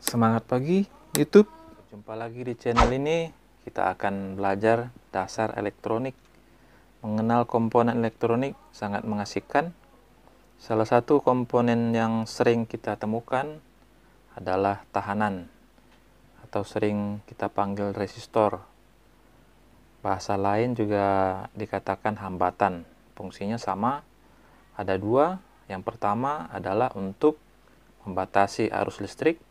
Semangat pagi YouTube. Jumpa lagi di channel ini. Kita akan belajar dasar elektronik. Mengenal komponen elektronik sangat mengasihkan. Salah satu komponen yang sering kita temukan adalah tahanan, atau sering kita panggil resistor. Bahasa lain juga dikatakan hambatan. Fungsinya sama, ada dua. Yang pertama adalah untuk membatasi arus listrik,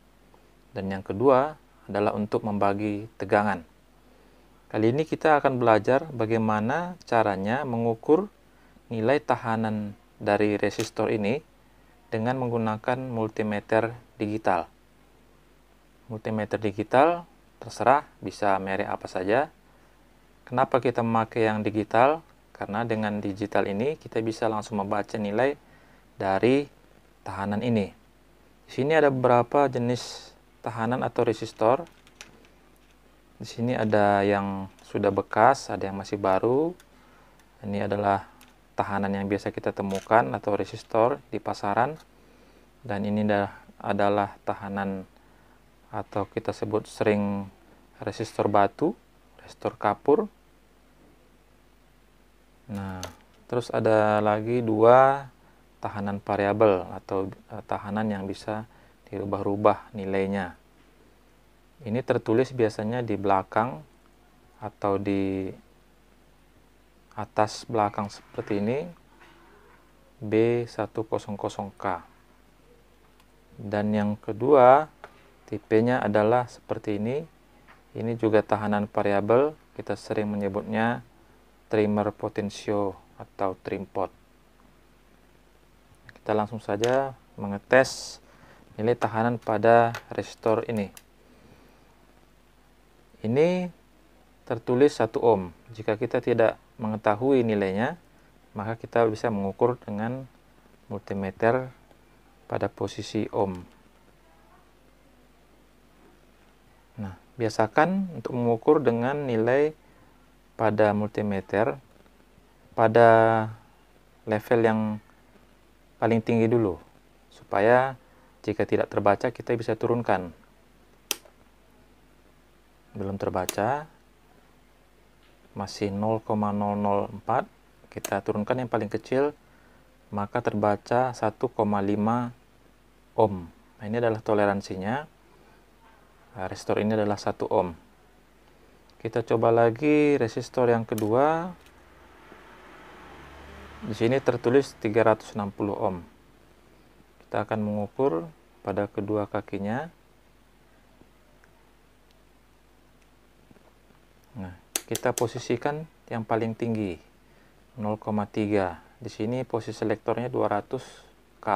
dan yang kedua adalah untuk membagi tegangan. Kali ini kita akan belajar bagaimana caranya mengukur nilai tahanan dari resistor ini dengan menggunakan multimeter digital. Multimeter digital terserah, bisa merek apa saja. Kenapa kita memakai yang digital? Karena dengan digital ini kita bisa langsung membaca nilai dari tahanan ini. Di sini ada beberapa jenis tahanan atau resistor. Di sini ada yang sudah bekas, ada yang masih baru. Ini adalah tahanan yang biasa kita temukan atau resistor di pasaran. Dan ini adalah tahanan atau kita sebut sering resistor batu, resistor kapur. Nah, terus ada lagi dua tahanan variabel atau tahanan yang bisa dirubah-rubah nilainya. Ini tertulis biasanya di belakang atau di atas belakang seperti ini, B100K. Dan yang kedua, tipenya adalah seperti ini. Ini juga tahanan variabel, kita sering menyebutnya trimmer potensio atau trimpot. Kita langsung saja mengetes nilai tahanan pada resistor ini. Ini tertulis 1 ohm. Jika kita tidak mengetahui nilainya, maka kita bisa mengukur dengan multimeter pada posisi ohm. Nah, biasakan untuk mengukur dengan nilai pada multimeter pada level yang paling tinggi dulu, supaya jika tidak terbaca kita bisa turunkan. Belum terbaca, masih 0,004, kita turunkan yang paling kecil, maka terbaca 1,5 ohm. Nah, ini adalah toleransinya. Resistor ini adalah 1 ohm. Kita coba lagi resistor yang kedua. Di sini tertulis 360 ohm. Kita akan mengukur pada kedua kakinya. Nah, kita posisikan yang paling tinggi, 0,3. Di sini posisi selektornya 200K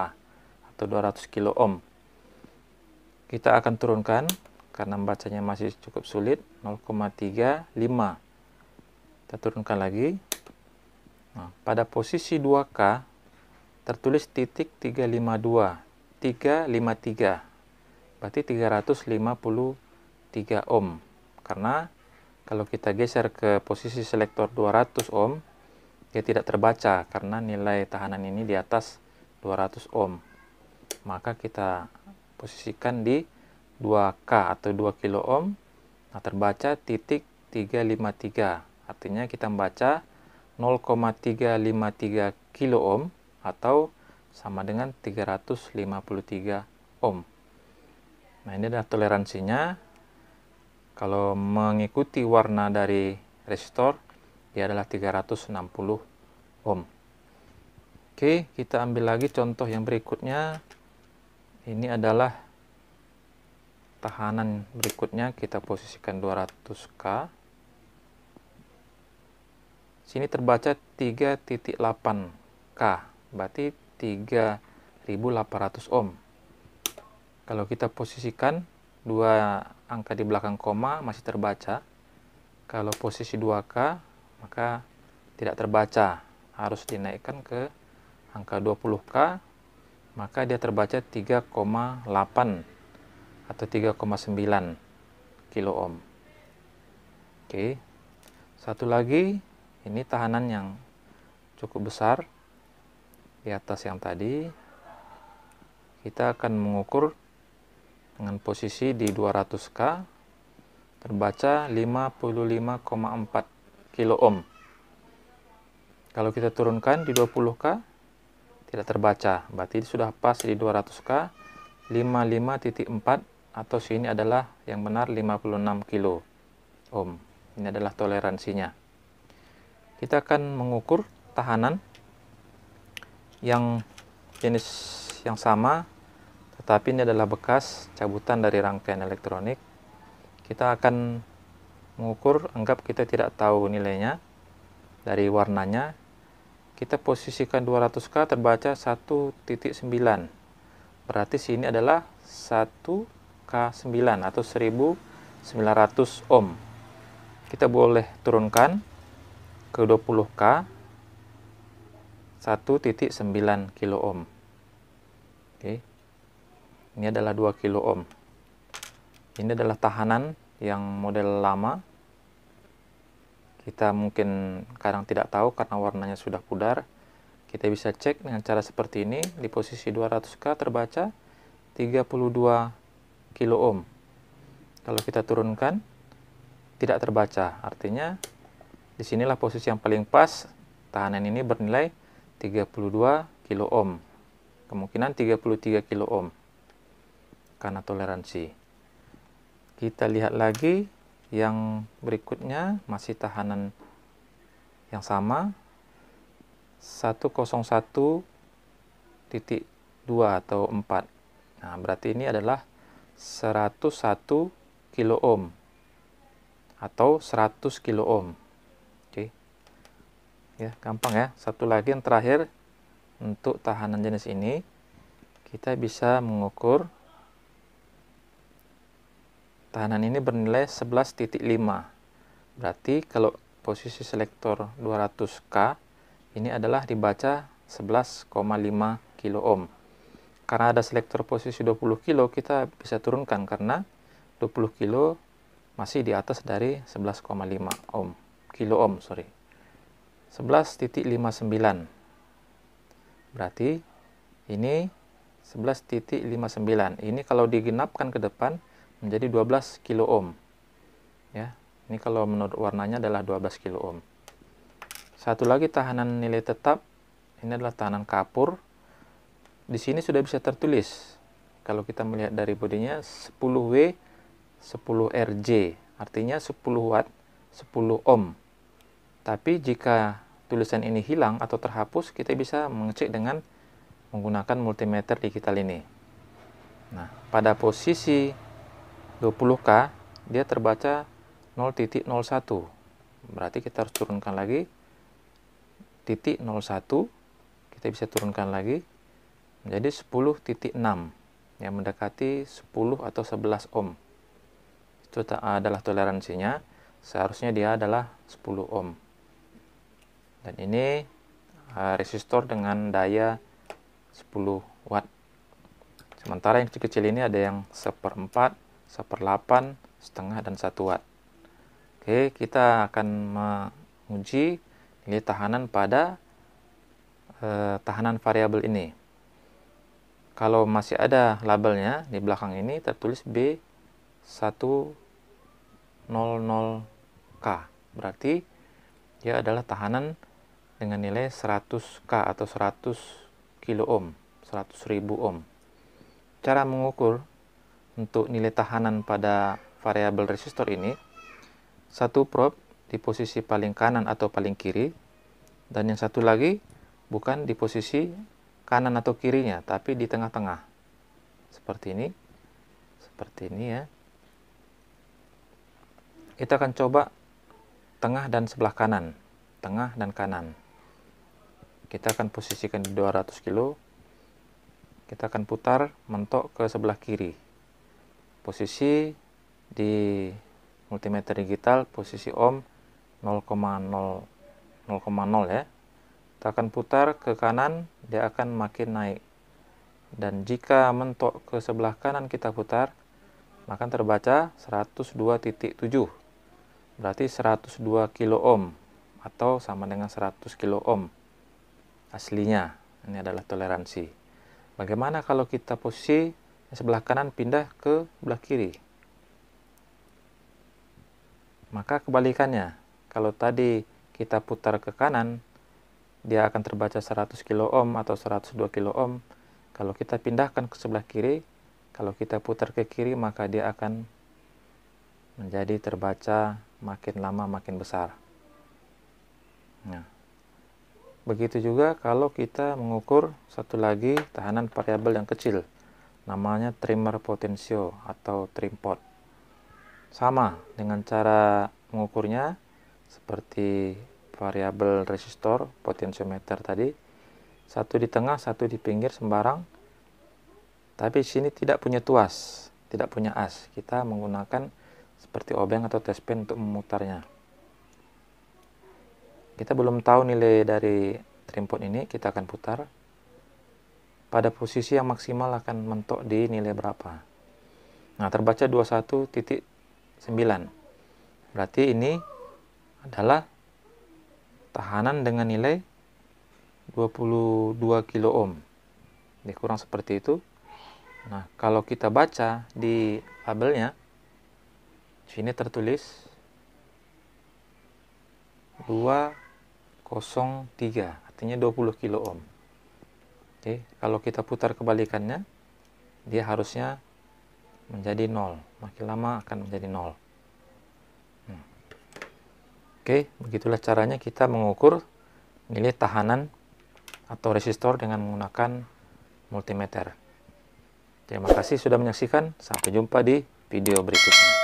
atau 200 kilo ohm. Kita akan turunkan karena membacanya masih cukup sulit, 0,35. Kita turunkan lagi. Nah, pada posisi 2K tertulis titik 353. Berarti 353 ohm. Karena kalau kita geser ke posisi selektor 200 ohm, dia tidak terbaca karena nilai tahanan ini di atas 200 ohm. Maka kita posisikan di 2K atau 2 kilo ohm. Nah, terbaca titik 353. Artinya kita membaca 0,353 kilo ohm atau sama dengan 353 ohm. Nah, ini adalah toleransinya. Kalau mengikuti warna dari resistor, dia adalah 360 ohm. Oke, kita ambil lagi contoh yang berikutnya. Ini adalah tahanan berikutnya, kita posisikan 200K. Sini terbaca 3,8K, berarti 3.800 ohm. Kalau kita posisikan dua angka di belakang koma masih terbaca. Kalau posisi 2K maka tidak terbaca, harus dinaikkan ke angka 20K, maka dia terbaca 3,8 atau 3,9 kilo ohm. Oke, satu lagi, ini tahanan yang cukup besar di atas yang tadi. Kita akan mengukur dengan posisi di 200K terbaca 55,4 kilo ohm. Kalau kita turunkan di 20K tidak terbaca, berarti sudah pas di 200K 55,4, atau sini adalah yang benar 56 kilo ohm. Ini adalah toleransinya. Kita akan mengukur tahanan yang jenis yang sama, tetapi ini adalah bekas cabutan dari rangkaian elektronik. Kita akan mengukur, anggap kita tidak tahu nilainya dari warnanya. Kita posisikan 200K terbaca 1.9. Berarti sini adalah 1K9 atau 1900 ohm. Kita boleh turunkan ke 20K 1.9 kilo ohm. Oke. Ini adalah 2 kilo ohm. Ini adalah tahanan yang model lama. Kita mungkin kadang tidak tahu karena warnanya sudah pudar. Kita bisa cek dengan cara seperti ini. Di posisi 200K terbaca 32 kilo ohm. Kalau kita turunkan tidak terbaca. Artinya disinilah posisi yang paling pas. Tahanan ini bernilai 32 kilo ohm. Kemungkinan 33 kilo ohm karena toleransi. Kita lihat lagi yang berikutnya, masih tahanan yang sama, 101.2 atau 4. Nah, berarti ini adalah 101 kilo ohm atau 100 kilo ohm. Oke. Ya, gampang ya. Satu lagi yang terakhir, untuk tahanan jenis ini kita bisa mengukur tahanan ini bernilai 11.5. Berarti kalau posisi selektor 200K ini adalah dibaca 11,5 kilo ohm. Karena ada selektor posisi 20 kilo, kita bisa turunkan karena 20 kilo masih di atas dari 11,5 ohm. Kilo ohm, sorry. 11.59. Berarti ini 11.59. Ini kalau digenapkan ke depan menjadi 12 kilo ohm. Ya, ini kalau menurut warnanya adalah 12 kilo ohm. Satu lagi tahanan nilai tetap, ini adalah tahanan kapur. Di sini sudah bisa tertulis. Kalau kita melihat dari bodinya 10W 10RJ, artinya 10 watt 10 ohm. Tapi jika tulisan ini hilang atau terhapus, kita bisa mengecek dengan menggunakan multimeter digital ini. Nah, pada posisi 20K dia terbaca 0.01. Berarti kita harus turunkan lagi titik 01. Kita bisa turunkan lagi menjadi 10.6 yang mendekati 10 atau 11 ohm. Itu adalah toleransinya. Seharusnya dia adalah 10 ohm. Dan ini resistor dengan daya 10 watt. Sementara yang kecil-kecil ini ada yang 1/4, 1/8, setengah, dan 1 watt. Oke, kita akan menguji nilai tahanan pada tahanan variabel ini. Kalau masih ada labelnya di belakang ini tertulis B100K, berarti dia adalah tahanan dengan nilai 100K atau 100 kilo ohm, 100.000 ohm. Cara mengukur untuk nilai tahanan pada variabel resistor ini, satu probe di posisi paling kanan atau paling kiri, dan yang satu lagi bukan di posisi kanan atau kirinya, tapi di tengah-tengah. Seperti ini ya. Kita akan coba tengah dan sebelah kanan, tengah dan kanan. Kita akan posisikan di 200 kilo. Kita akan putar mentok ke sebelah kiri. Posisi di multimeter digital, posisi ohm 0,0 ya. Kita akan putar ke kanan, dia akan makin naik. Dan jika mentok ke sebelah kanan kita putar, maka terbaca 102.7. Berarti 102 kilo ohm atau sama dengan 100 kilo ohm aslinya. Ini adalah toleransi. Bagaimana kalau kita posisi sebelah kanan pindah ke sebelah kiri. Maka kebalikannya, kalau tadi kita putar ke kanan, dia akan terbaca 100 kilo ohm atau 102 kilo ohm. Kalau kita pindahkan ke sebelah kiri, kalau kita putar ke kiri, maka dia akan menjadi terbaca makin lama makin besar. Nah, begitu juga kalau kita mengukur satu lagi tahanan variabel yang kecil, namanya trimmer potensio atau trim pot. Sama dengan cara mengukurnya seperti variabel resistor potensiometer tadi, satu di tengah, satu di pinggir sembarang. Tapi sini tidak punya tuas, tidak punya as. Kita menggunakan seperti obeng atau tespen untuk memutarnya. Kita belum tahu nilai dari trim pot ini, kita akan putar. Pada posisi yang maksimal akan mentok di nilai berapa. Nah, terbaca 21.9. Berarti ini adalah tahanan dengan nilai 22 kilo ohm. Dikurang seperti itu. Nah, kalau kita baca di labelnya, sini tertulis 203, artinya 20 kilo ohm. Oke, kalau kita putar kebalikannya, dia harusnya menjadi 0. Makin lama akan menjadi 0. Oke, begitulah caranya kita mengukur nilai tahanan atau resistor dengan menggunakan multimeter. Terima kasih sudah menyaksikan. Sampai jumpa di video berikutnya.